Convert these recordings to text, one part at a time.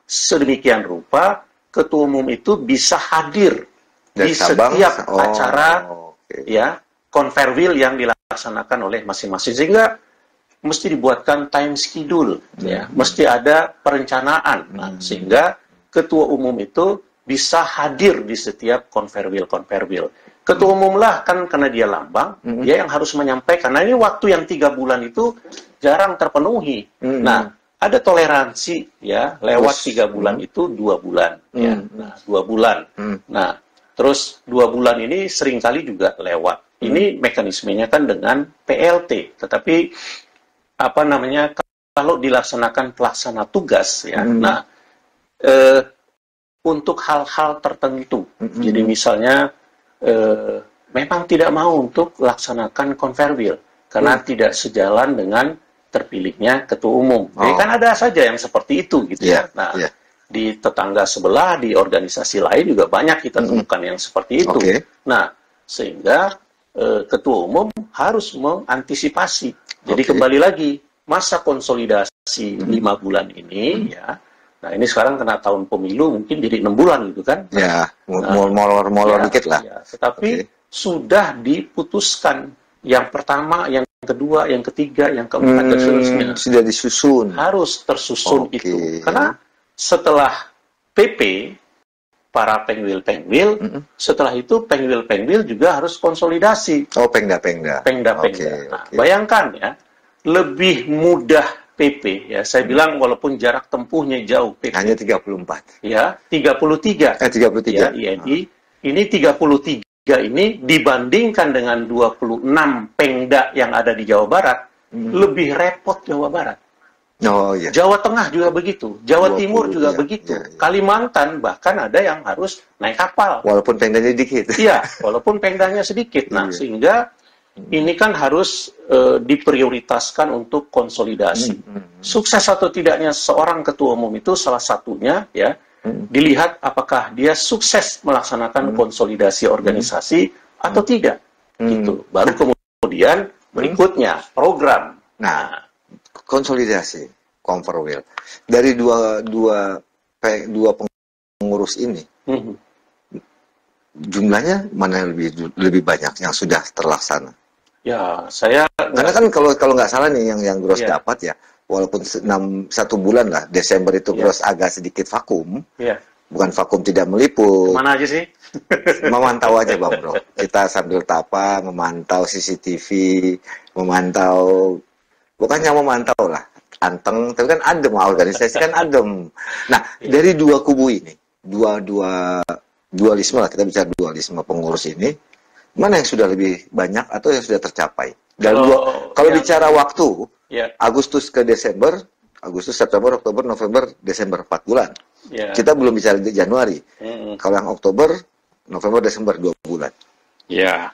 sedemikian rupa ketua umum itu bisa hadir dari di Sabang, setiap acara ya konferwil yang dilaksanakan oleh masing-masing, sehingga mesti dibuatkan time schedule, ya, mesti ada perencanaan, sehingga ketua umum itu bisa hadir di setiap konferwil. Ketua umum lah kan karena dia lambang, dia yang harus menyampaikan. Nah ini waktu yang 3 bulan itu jarang terpenuhi. Nah ada toleransi ya lewat 3 bulan itu 2 bulan, ya, nah 2 bulan. Nah terus 2 bulan ini seringkali juga lewat. Ini mekanismenya kan dengan PLT, tetapi apa namanya kalau dilaksanakan pelaksana tugas ya. Nah untuk hal-hal tertentu, jadi misalnya memang tidak mau untuk laksanakan konferwil karena tidak sejalan dengan terpilihnya ketua umum. Jadi kan ada saja yang seperti itu gitu ya. Nah di tetangga sebelah, di organisasi lain juga banyak kita temukan yang seperti itu. Nah sehingga ketua umum harus mengantisipasi. Jadi kembali lagi masa konsolidasi 5 bulan ini ya. Nah ini sekarang kena tahun pemilu mungkin jadi 6 bulan gitu kan. Ya, molor dikit lah. Ya, tetapi sudah diputuskan yang pertama, yang kedua, yang ketiga, yang keempat dan seterusnya. Sudah disusun. Harus tersusun itu. Karena setelah PP para pengwil, setelah itu pengwil juga harus konsolidasi. Oh, pengda. Nah, bayangkan ya, lebih mudah PP ya. Saya bilang walaupun jarak tempuhnya jauh PP. Hanya 34. Ya, 33. 33. Ya, INI. Ini 33 ini dibandingkan dengan 26 pengda yang ada di Jawa Barat, lebih repot Jawa Barat. Oh iya. Jawa Tengah juga begitu, Jawa Timur juga begitu, Kalimantan bahkan ada yang harus naik kapal. Walaupun pengdanya sedikit. Iya, walaupun pengdanya sedikit. Nah, sehingga ini kan harus diprioritaskan untuk konsolidasi. Sukses atau tidaknya seorang ketua umum itu salah satunya ya dilihat apakah dia sukses melaksanakan konsolidasi organisasi atau tidak. Gitu. Baru kemudian berikutnya program. Nah, konsolidasi konferwil dari dua pengurus ini jumlahnya mana yang lebih banyak yang sudah terlaksana? Ya, saya karena kan kalau nggak salah nih yang Gross dapat ya, walaupun 1 bulan lah, Desember itu Gross agak sedikit vakum. Bukan vakum tidak meliput. Mana aja sih? Memantau aja Bang Bro. Kita sambil tapa, memantau CCTV, memantau, bukannya memantau lah, anteng, tapi kan adem, organisasi kan adem. Nah, dari dua kubu ini, dualisme lah, kita bicara dualisme pengurus ini, mana yang sudah lebih banyak atau yang sudah tercapai? Dan kalau bicara waktu, Agustus ke Desember, Agustus, September, Oktober, November, Desember, 4 bulan. Kita belum bicara di Januari. Kalau yang Oktober, November, Desember, 2 bulan. Ya,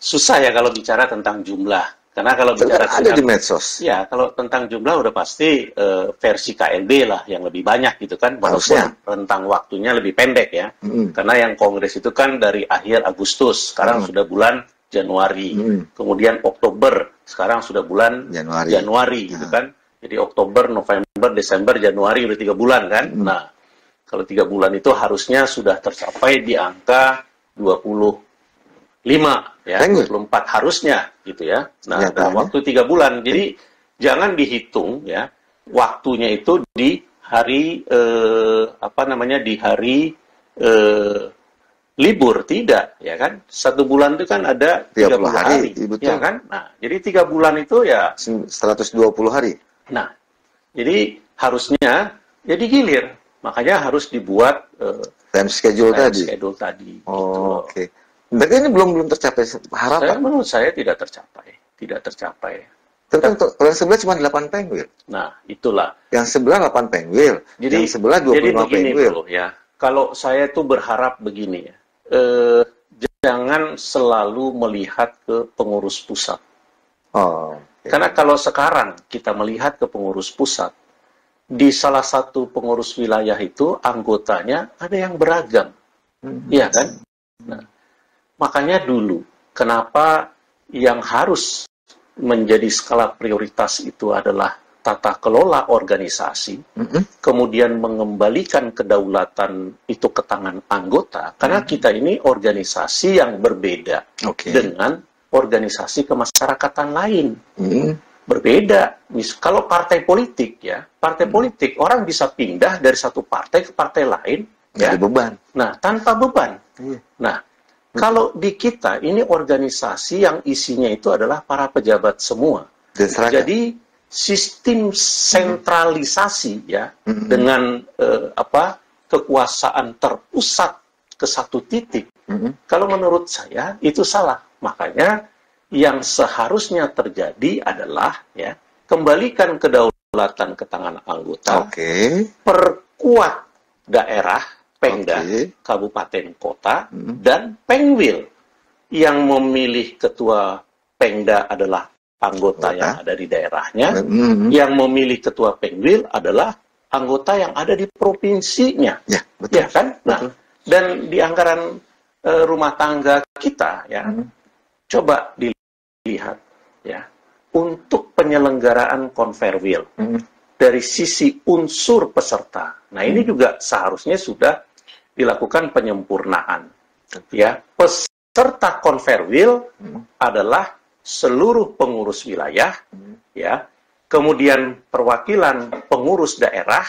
susah ya kalau bicara tentang jumlah. Karena kalau bicara ada di medsos. Ya, kalau tentang jumlah udah pasti versi KLB lah yang lebih banyak gitu kan. Walaupun rentang waktunya lebih pendek ya. Karena yang kongres itu kan dari akhir Agustus, sekarang sudah bulan Januari. Kemudian Oktober, sekarang sudah bulan Januari gitu kan. Jadi Oktober, November, Desember, Januari udah 3 bulan kan. Nah, kalau 3 bulan itu harusnya sudah tercapai di angka 25 ya, 24 harusnya gitu ya. Nah, dalam waktu 3 bulan. Jadi jangan dihitung ya waktunya itu di hari di hari libur, tidak ya kan. 1 bulan itu kan ada 30 hari ya kan. Nah, jadi 3 bulan itu ya 120 hari. Nah, jadi harusnya jadi gilir. Makanya harus dibuat time schedule tadi. Oh, oke. Berarti ini belum tercapai harapan. Menurut saya tidak tercapai. Tapi kan kalau yang sebelah cuma 8 pengwil. Nah, itulah. Yang sebelah 8 pengwil. Yang sebelah 25 pengwil. Bro, ya. Kalau saya tuh berharap begini ya. Jangan selalu melihat ke pengurus pusat. Karena kalau sekarang kita melihat ke pengurus pusat, di salah satu pengurus wilayah itu anggotanya ada yang beragam. Iya kan? Nah, makanya dulu, kenapa yang harus menjadi skala prioritas itu adalah tata kelola organisasi, kemudian mengembalikan kedaulatan itu ke tangan anggota, karena kita ini organisasi yang berbeda dengan organisasi kemasyarakatan lain. Berbeda. Kalau partai politik ya, partai politik orang bisa pindah dari satu partai ke partai lain, ya, beban. Nah, tanpa beban. Nah, kalau di kita ini organisasi yang isinya itu adalah para pejabat semua. Jadi sistem sentralisasi ya dengan kekuasaan terpusat ke satu titik. Kalau menurut saya itu salah. Makanya yang seharusnya terjadi adalah ya kembalikan kedaulatan ke tangan anggota. Perkuat daerah, Pemda, kabupaten, kota, dan Pengwil yang memilih ketua Pemda adalah anggota yang ada di daerahnya, yang memilih ketua Pengwil adalah anggota yang ada di provinsinya, ya kan? Nah, dan di anggaran rumah tangga kita, ya, coba dilihat, ya, untuk penyelenggaraan Konferwil dari sisi unsur peserta. Nah, ini juga seharusnya sudah dilakukan penyempurnaan, ya. Peserta Konferwil adalah seluruh pengurus wilayah, ya, kemudian perwakilan pengurus daerah,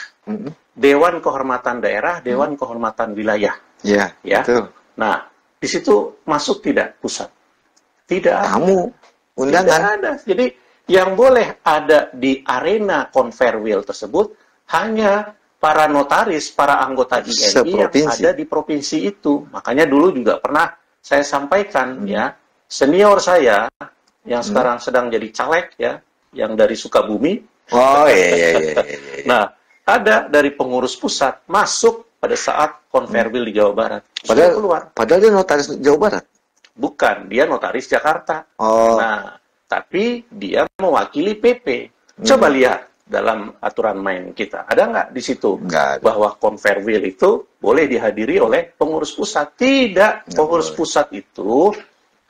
Dewan Kehormatan Daerah, Dewan Kehormatan Wilayah, ya. Betul. Nah, di situ masuk tidak pusat? Tidak. Kamu undangan? Tidak ada. Jadi yang boleh ada di arena Konferwil tersebut hanya para notaris, para anggota INI yang ada di provinsi itu. Makanya dulu juga pernah saya sampaikan, ya, senior saya yang sekarang sedang jadi caleg, ya, yang dari Sukabumi. Nah, ada dari pengurus pusat masuk pada saat Konferwil di Jawa Barat. Padahal dia notaris Jawa Barat? Bukan, dia notaris Jakarta. Nah, tapi dia mewakili PP. Coba lihat dalam aturan main kita. Ada nggak di situ bahwa Konferwil itu boleh dihadiri oleh pengurus pusat? Tidak. Pengurus pusat itu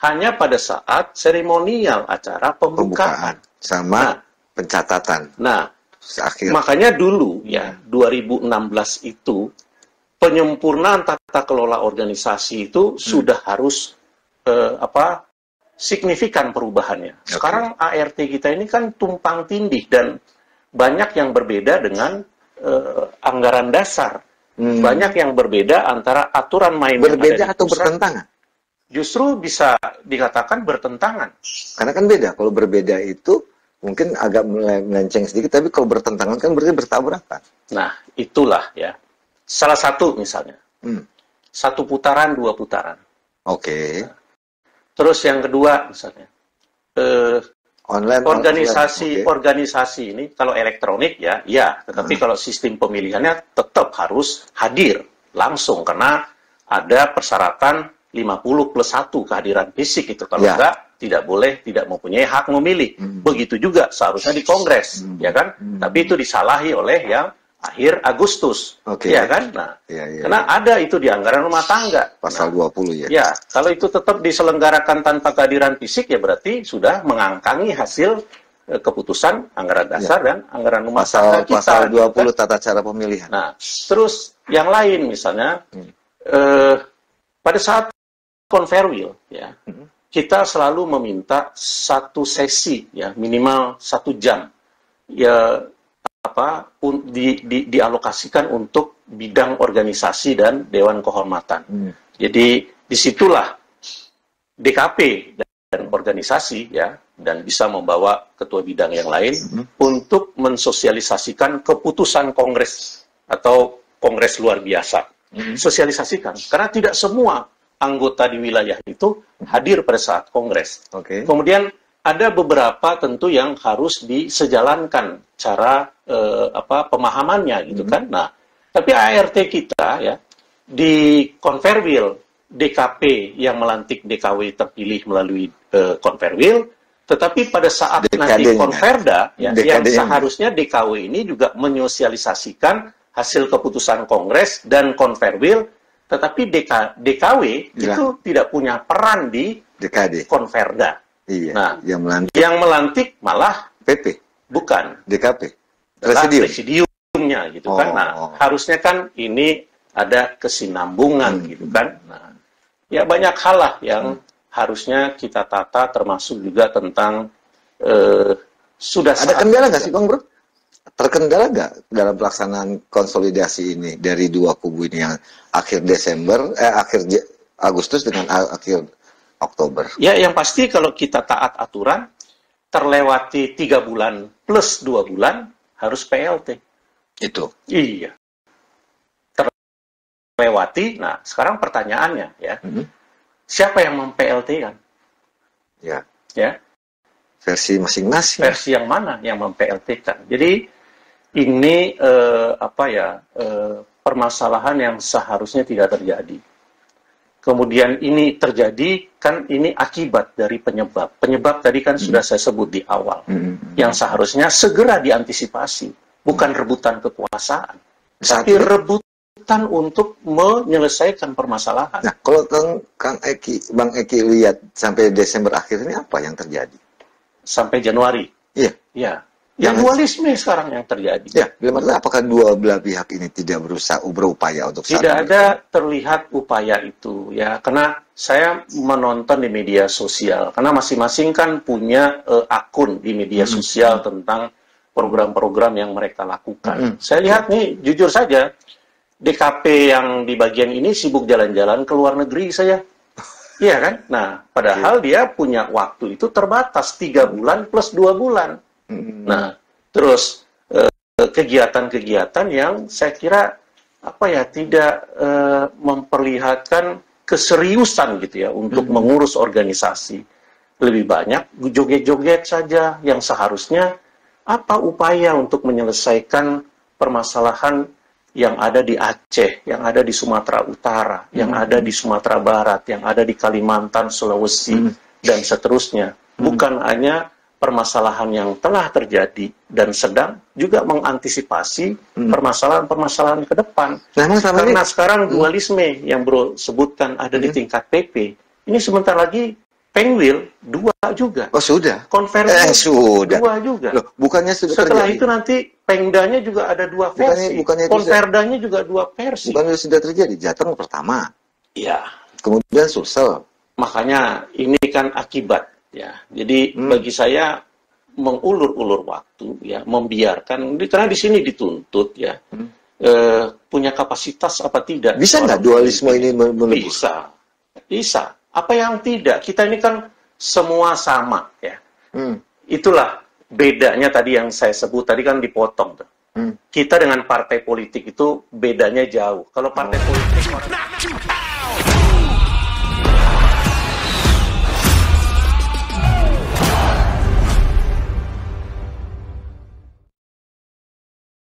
hanya pada saat seremonial acara pembukaan sama pencatatan. Nah, makanya dulu ya 2016 itu penyempurnaan tata kelola organisasi itu sudah harus signifikan perubahannya. Sekarang ART kita ini kan tumpang tindih dan banyak yang berbeda dengan anggaran dasar. Banyak yang berbeda antara aturan main berbeda atau bertentangan. Justru bisa dikatakan bertentangan. Karena kan beda. Kalau berbeda itu mungkin agak melenceng sedikit, tapi kalau bertentangan kan berarti bertabrakan. Nah, itulah ya. Salah satu misalnya. 1 putaran, 2 putaran. Terus yang kedua misalnya. Organisasi ini kalau elektronik ya, tetapi kalau sistem pemilihannya tetap harus hadir langsung karena ada persyaratan 50+1 kehadiran fisik itu. Kalau enggak, tidak boleh, tidak mempunyai hak memilih. Begitu juga seharusnya di Kongres, ya kan? Tapi itu disalahi oleh yang akhir Agustus, ya kan? Nah, karena ada itu di anggaran rumah tangga. Pasal 20 ya. Ya, kalau itu tetap diselenggarakan tanpa kehadiran fisik, ya berarti sudah mengangkangi hasil keputusan anggaran dasar dan anggaran rumah tangga kita. Pasal 20 tata cara pemilihan. Nah, terus yang lain misalnya, pada saat Konferwil, ya, kita selalu meminta 1 sesi, ya, minimal 1 jam, ya, dialokasikan untuk bidang organisasi dan Dewan Kehormatan. Jadi disitulah DKP dan organisasi, ya, dan bisa membawa ketua bidang yang lain untuk mensosialisasikan keputusan Kongres atau Kongres luar biasa. Sosialisasikan, karena tidak semua anggota di wilayah itu hadir pada saat Kongres. Kemudian ada beberapa tentu yang harus disejalankan cara pemahamannya gitu kan. Nah, tapi ART kita ya di Konferwil DKP yang melantik DKW terpilih melalui Konferwil, tetapi pada saat nanti Konferda ya, yang seharusnya DKW ini juga menyosialisasikan hasil keputusan Kongres dan Konferwil, tetapi DKW itu tidak punya peran di Konferda. Nah, yang melantik malah PP. Bukan. DKP. Presidiumnya gitu kan. Nah, harusnya kan ini ada kesinambungan gitu kan. Nah, ya banyak hal lah yang harusnya kita tata, termasuk juga tentang sudah ada kendala nggak sih Bang Bro? Terkendala nggak dalam pelaksanaan konsolidasi ini dari dua kubu ini yang akhir Agustus dengan akhir Oktober? Ya, yang pasti kalau kita taat aturan, terlewati 3 bulan plus 2 bulan harus PLT. Itu. Iya. Terlewati. Nah, sekarang pertanyaannya ya, siapa yang mem-PLT kan? Ya. Ya. Versi masing-masing. Versi yang mana yang mem-PLT kan? Jadi ini permasalahan yang seharusnya tidak terjadi. Kemudian ini terjadi kan ini akibat dari penyebab. Penyebab tadi kan sudah saya sebut di awal. Yang seharusnya segera diantisipasi, bukan rebutan kekuasaan, tapi rebutan untuk menyelesaikan permasalahan. Nah, kalau Bang Eki lihat sampai Desember akhir ini apa yang terjadi? Sampai Januari. Iya. Ya. Yang dualisme sekarang yang terjadi. Ya, apakah dua belah pihak ini tidak berupaya untuk tidak ada terlihat upaya itu ya, karena saya menonton di media sosial, karena masing-masing kan punya akun di media sosial tentang program-program yang mereka lakukan. Saya lihat nih, jujur saja, DKP yang di bagian ini sibuk jalan-jalan ke luar negeri saya. Iya kan? Nah, padahal dia punya waktu itu terbatas 3 bulan plus 2 bulan. Nah, terus kegiatan-kegiatan yang saya kira tidak memperlihatkan keseriusan gitu ya untuk mengurus organisasi. Lebih banyak joget-joget saja yang seharusnya apa upaya untuk menyelesaikan permasalahan yang ada di Aceh, yang ada di Sumatera Utara, yang ada di Sumatera Barat, yang ada di Kalimantan, Sulawesi, dan seterusnya. Bukan hanya permasalahan yang telah terjadi dan sedang juga mengantisipasi permasalahan-permasalahan ke depan. Karena sekarang dualisme yang Bro sebutkan ada di tingkat PP, ini sebentar lagi Pengwil 2 juga. Oh sudah. Konversi sudah. 2 juga. Loh, bukannya sudah setelah terjadi? itu nanti Pengdanya juga ada 2 versi. Konverdanya juga 2 versi. Bukannya sudah terjadi? Jateng pertama. Iya. Kemudian Sulsel. Makanya ini kan akibat. Ya, jadi bagi saya mengulur-ulur waktu, ya, membiarkan, karena di sini dituntut, ya, punya kapasitas apa tidak? Bisa nggak dualisme ini melebur? Bisa. Apa yang tidak? Kita ini kan semua sama, ya. Itulah bedanya tadi yang saya sebut tadi kan dipotong tuh. Kita dengan partai politik itu bedanya jauh. Kalau partai politik